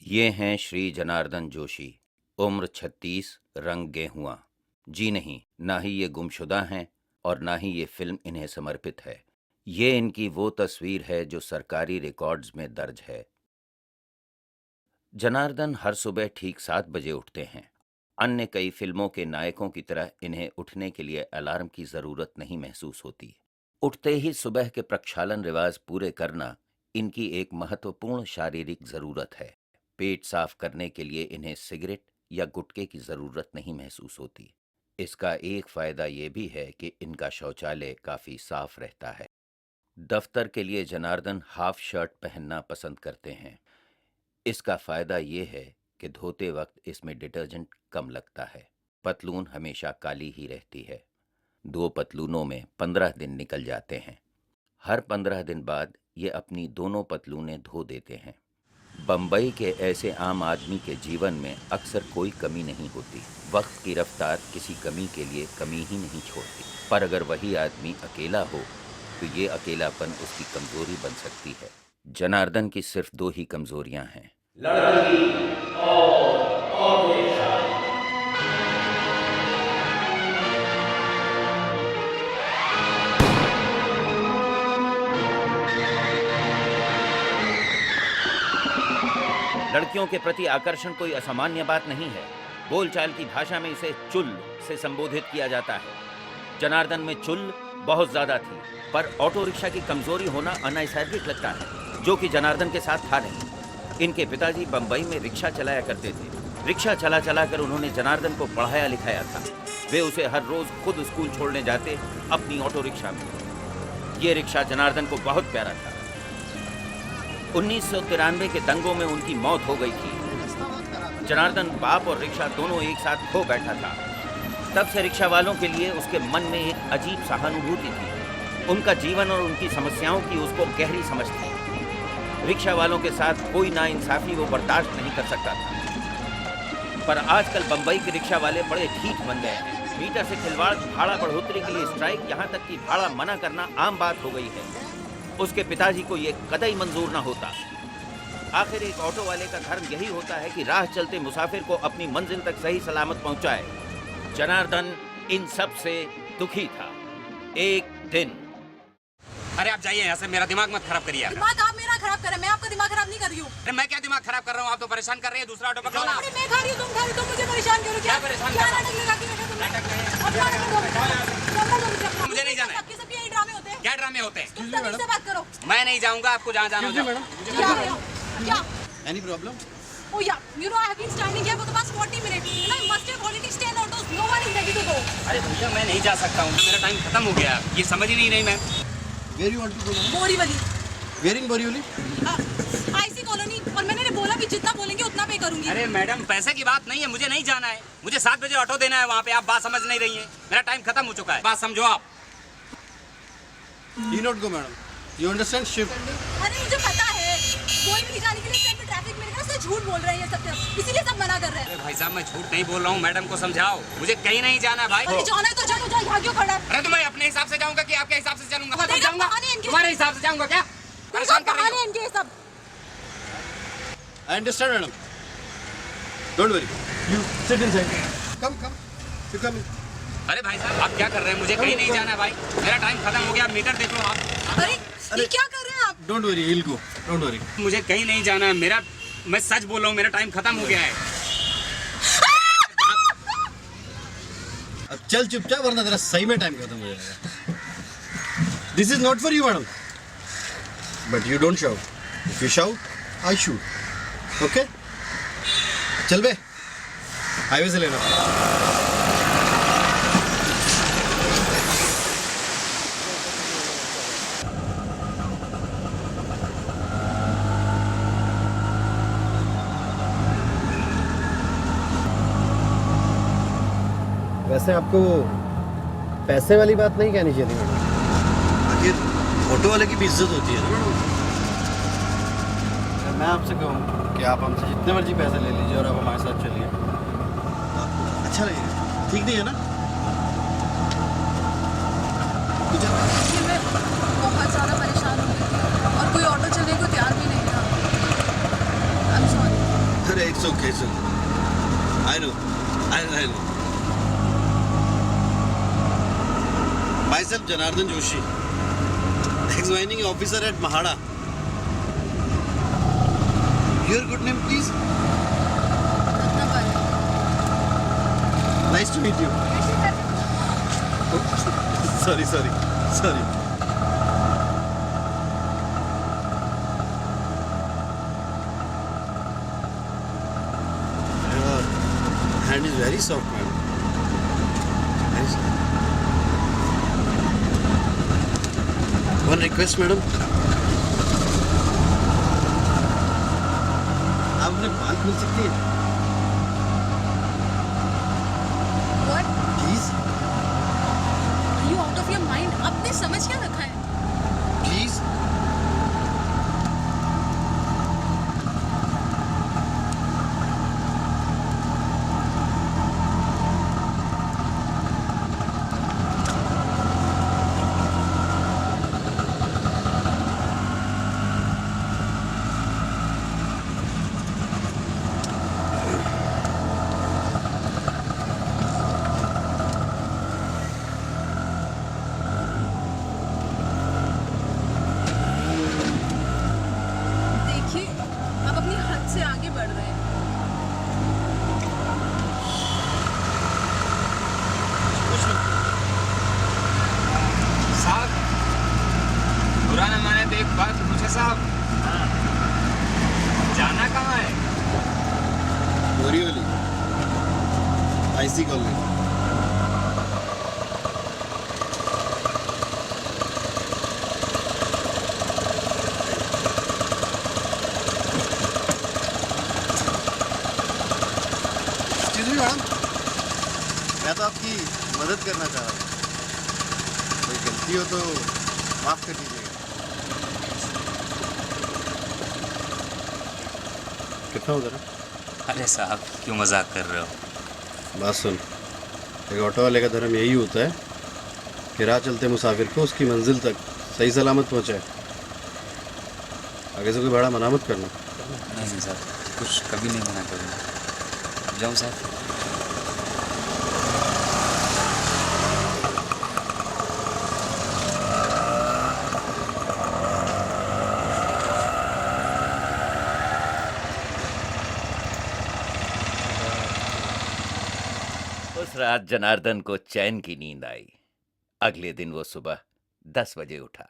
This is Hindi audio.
ये हैं श्री जनार्दन जोशी, उम्र 36, रंग गेहुआ। जी नहीं, ना ही ये गुमशुदा हैं और ना ही ये फिल्म इन्हें समर्पित है। ये इनकी वो तस्वीर है जो सरकारी रिकॉर्ड्स में दर्ज है। जनार्दन हर सुबह ठीक 7 बजे उठते हैं। अन्य कई फिल्मों के नायकों की तरह इन्हें उठने के लिए अलार्म की जरूरत नहीं महसूस होती। उठते ही सुबह के प्रक्षालन रिवाज पूरे करना इनकी एक महत्वपूर्ण शारीरिक जरूरत है। पेट साफ करने के लिए इन्हें सिगरेट या गुटखे की जरूरत नहीं महसूस होती। इसका एक फायदा ये भी है कि इनका शौचालय काफी साफ रहता है। दफ्तर के लिए जनार्दन हाफ शर्ट पहनना पसंद करते हैं। इसका फायदा ये है कि धोते वक्त इसमें डिटर्जेंट कम लगता है। पतलून हमेशा काली ही रहती है। 2 पतलूनों में 15 दिन निकल जाते हैं। हर 15 दिन बाद ये अपनी दोनों पतलूनें धो देते हैं। बम्बई के ऐसे आम आदमी के जीवन में अक्सर कोई कमी नहीं होती। वक्त की रफ्तार किसी कमी के लिए कमी ही नहीं छोड़ती। पर अगर वही आदमी अकेला हो तो ये अकेलापन उसकी कमजोरी बन सकती है। जनार्दन की सिर्फ 2 ही कमजोरियां हैं। लड़की और पेशा। लड़कियों के प्रति आकर्षण कोई असामान्य बात नहीं है। बोलचाल की भाषा में इसे चुल से संबोधित किया जाता है। जनार्दन में चुल बहुत ज्यादा थी, पर ऑटो रिक्शा की कमजोरी होना अनैसर्गिक लगता है, जो कि जनार्दन के साथ था नहीं। इनके पिताजी बंबई में रिक्शा चलाया करते थे। रिक्शा चला चला कर उन्होंने जनार्दन को पढ़ाया लिखाया था। वे उसे हर रोज खुद स्कूल छोड़ने जाते अपनी ऑटो रिक्शा में। ये रिक्शा जनार्दन को बहुत प्यारा था। 1993 के दंगों में उनकी मौत हो गई थी। जनार्दन बाप और रिक्शा दोनों एक साथ खो बैठा था। तब से रिक्शा वालों के लिए उसके मन में एक अजीब सहानुभूति थी। उनका जीवन और उनकी समस्याओं की उसको गहरी समझ थी। रिक्शा वालों के साथ कोई नाइंसाफी वो बर्दाश्त नहीं कर सकता था। पर आजकल बंबई के रिक्शा वाले बड़े ढीठ बन गए हैं। मीटर से खिलवाड़, भाड़ा बढ़ोतरी के लिए स्ट्राइक, यहाँ तक कि भाड़ा मना करना आम बात हो गई है। उसके पिताजी को ये कतई मंजूर न होता। आखिर एक ऑटो वाले का धर्म यही होता है कि राह चलते मुसाफिर को अपनी मंजिल तक सही सलामत पहुंचाए। जनार्दन इन सब से दुखी था। एक दिन, अरे आप जाइए यहाँ से, मेरा दिमाग मत खराब करिए। दिमाग आप मेरा खराब कर रहे हैं, मैं आपका दिमाग खराब नहीं कर रही हूँ। अरे मैं क्या दिमाग खराब कर रहा हूँ? आप तो परेशान कर रहे हैं। दूसरा ऑटो पकड़ो ना। अरे मैं खा रही हूँ, तुम खा रही हो, तुम मुझे परेशान करो। क्या परेशान क्या कर रहा हूँ? नाटक लगा के बैठे तुमने? नाटक नहीं। अपना नाटक दो। मुझे नहीं जाना है। सबके सब यही ड्रामे होते हैं। क्या ड्रामे होते हैं? तुम तमीज से बात करो। मैं नहीं जाऊँगा, आपको जहाँ जाना हो। क्या Any problem? Oh yeah, you know I have been standing here for the past 40 minutes and I must have already stayed autos. No one is ready to go. अरे भैया मैं नहीं जा सकता हूँ, मेरा टाइम खत्म हो गया। ये समझ ही नहीं मैं। Where you want to go now? Borivali. Where in Borivali? IC colony. और मैंने बोला भी जितना बोलेंगे उतना पे करूंगी। अरे मैडम पैसे की बात नहीं है, मुझे नहीं जाना है। मुझे 7 बजे ऑटो देना है वहाँ पे। आप बात समझ नहीं रही है। मेरा टाइम खत्म हो चुका है, बात समझो आप। You not go, madam. You understand shift? अरे मुझे पता है, बोरीवली जाने के लिए ट्रेन में ट्रैफिक मिलेगा, इसलिए झूठ बोल रहे हैं ये सब, इसीलिए सब मना कर रहे हैं। अरे भाई साहब मैं झूठ नहीं बोल रहा हूँ, मैडम को समझाओ। मुझे कहीं नहीं जाना है भाई। अरे जाना है तो जाओ, यहाँ क्यों खड़ा है? अरे तो मैं अपने हिसाब से जाऊंगा कि आपके हिसाब से चलूंगा? तेरा जाऊंगा बहाने इनके- तुम्हारे हिसाब से जाऊंगा क्या? परेशान कर रही बहाने हो। इनके ये सब। I understand, madam. Don't worry. You sit inside. Come. You come in. अरे भाई साहब आप क्या कर रहे हैं? मुझे कहीं नहीं जाना है भाई। मेरा टाइम खत्म हो गया, मीटर देख लो आप। अरे ये क्या कर रहे हैं आप? Don't worry. He'll go. Don't worry. मुझे कहीं नहीं जाना है। मैं सच बोल रहा हूँ, मेरा टाइम खत्म हो गया है। अब चल चुपचाप, वरना तेरा सही में टाइम खत्म हो जाएगा. This is not for you, madam. But you don't shout. If you shout, I shoot. Okay? चल बे. हाईवे से लेना. वैसे आपको पैसे वाली बात नहीं कहनी चाहिए मैडम। आखिर ऑटो वाले की भी इज्जत होती है ना. मैं आपसे कहूँ कि आप हमसे जितने मर्जी पैसे ले लीजिए और आप हमारे साथ चलिए, अच्छा लगेगा. ठीक नहीं है ना? मैं बहुत ज़्यादा परेशान हूँ और कोई ऑटो चलने को तैयार भी नहीं था। I'm sorry. It's okay, it's okay. I know. I know. Myself, Janardhan Joshi, ex-mining officer at Mahada. Your good name, please? Nice to meet you. Sorry. Your hand is very soft, madam. Very soft. One request, madam. आप अपने बाल खोल सकती हैं? What? Please, Are you out of your mind? आपने समझ क्या रखा है? please. देखिए, आप अपनी हद से आगे बढ़ रहे हैं। साहब बुरा न माने तो एक बात पूछे साहब, जाना कहाँ है? Borivali, IC colony. Excuse me, madam. मैं तो आपकी मदद करना चाह रहा था. कोई गलती हो तो माफ कर दीजिएगा. कितना हो जरा? अरे साहब क्यों मजाक कर रहे हो? बात सुन, एक ऑटो वाले का धर्म यही होता है कि राह चलते मुसाफिर को उसकी मंजिल तक सही सलामत पहुंचाए. आगे से कोई भाड़ा मना मत करना. नहीं साहब, कुछ कभी नहीं मना करूँगा. जाऊँ साहब? उस रात जनार्दन को चैन की नींद आई. अगले दिन वो सुबह 10 बजे उठा.